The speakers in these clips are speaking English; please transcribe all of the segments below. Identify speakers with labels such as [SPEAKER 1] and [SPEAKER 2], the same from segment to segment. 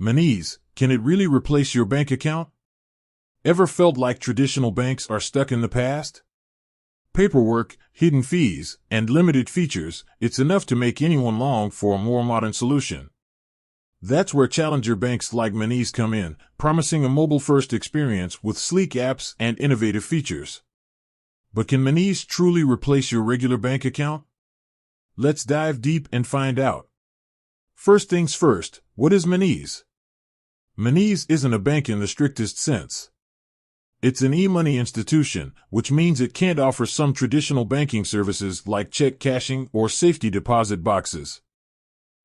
[SPEAKER 1] Monese, can it really replace your bank account? Ever felt like traditional banks are stuck in the past? Paperwork, hidden fees, and limited features, it's enough to make anyone long for a more modern solution. That's where challenger banks like Monese come in, promising a mobile-first experience with sleek apps and innovative features. But can Monese truly replace your regular bank account? Let's dive deep and find out. First things first, what is Monese? Monese isn't a bank in the strictest sense. It's an e-money institution, which means it can't offer some traditional banking services like check cashing or safety deposit boxes.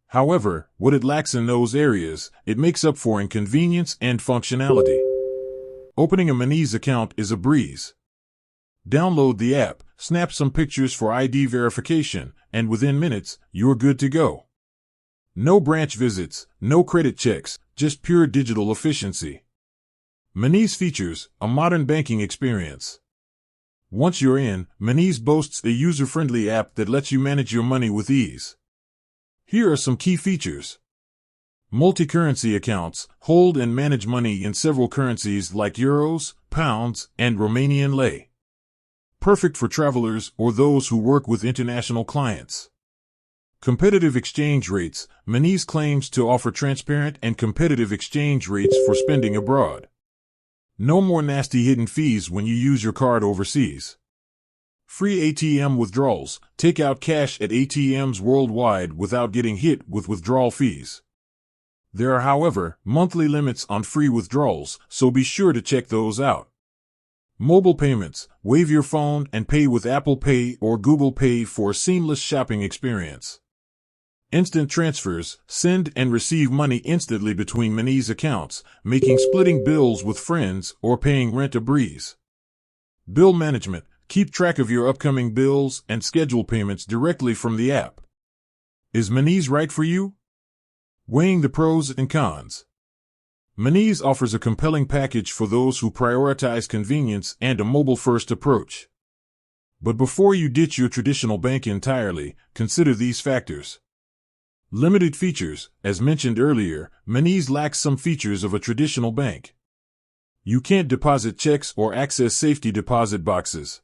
[SPEAKER 1] However, what it lacks in those areas, it makes up for in convenience and functionality. Opening a Monese account is a breeze. Download the app, snap some pictures for ID verification, and within minutes, you're good to go. No branch visits, no credit checks, just pure digital efficiency. Monese features a modern banking experience. Once you're in, Monese boasts a user-friendly app that lets you manage your money with ease. Here are some key features. Multi-currency accounts hold and manage money in several currencies like euros, pounds, and Romanian lei. Perfect for travelers or those who work with international clients. Competitive exchange rates. Monese claims to offer transparent and competitive exchange rates for spending abroad. No more nasty hidden fees when you use your card overseas. Free ATM withdrawals. Take out cash at ATMs worldwide without getting hit with withdrawal fees. There are, however, monthly limits on free withdrawals, so be sure to check those out. Mobile payments. Wave your phone and pay with Apple Pay or Google Pay for a seamless shopping experience. Instant transfers. Send and receive money instantly between Monese accounts, making splitting bills with friends or paying rent a breeze. Bill management. Keep track of your upcoming bills and schedule payments directly from the app. Is Monese right for you? Weighing the pros and cons. Monese offers a compelling package for those who prioritize convenience and a mobile-first approach. But before you ditch your traditional bank entirely, consider these factors. Limited features. As mentioned earlier, Monese lacks some features of a traditional bank. You can't deposit checks or access safety deposit boxes.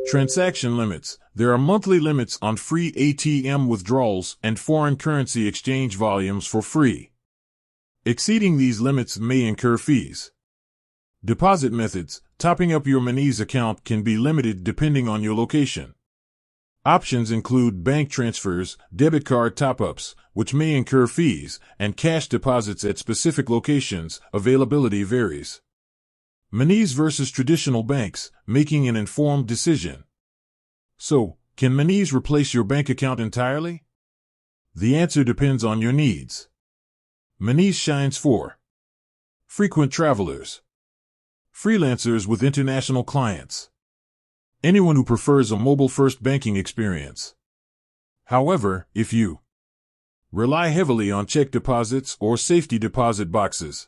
[SPEAKER 1] Transaction limits. There are monthly limits on free ATM withdrawals and foreign currency exchange volumes for free. Exceeding these limits may incur fees. Deposit methods. Topping up your Monese account can be limited depending on your location. Options include bank transfers, debit card top-ups, which may incur fees, and cash deposits at specific locations. Availability varies. Monese versus traditional banks, making an informed decision. So, can Monese replace your bank account entirely? The answer depends on your needs. Monese shines for frequent travelers, freelancers with international clients, anyone who prefers a mobile-first banking experience. However, if you rely heavily on check deposits or safety deposit boxes,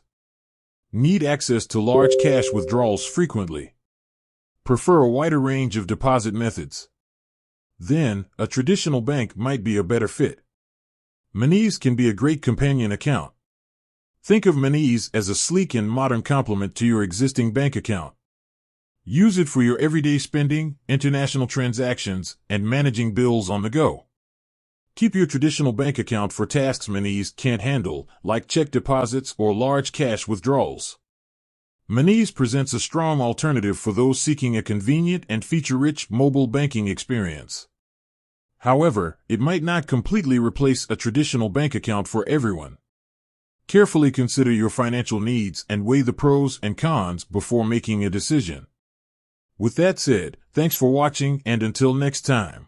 [SPEAKER 1] need access to large cash withdrawals frequently, prefer a wider range of deposit methods, then a traditional bank might be a better fit. Monese can be a great companion account. Think of Monese as a sleek and modern complement to your existing bank account. Use it for your everyday spending, international transactions, and managing bills on the go. Keep your traditional bank account for tasks Monese can't handle, like check deposits or large cash withdrawals. Monese presents a strong alternative for those seeking a convenient and feature-rich mobile banking experience. However, it might not completely replace a traditional bank account for everyone. Carefully consider your financial needs and weigh the pros and cons before making a decision. With that said, thanks for watching, and until next time.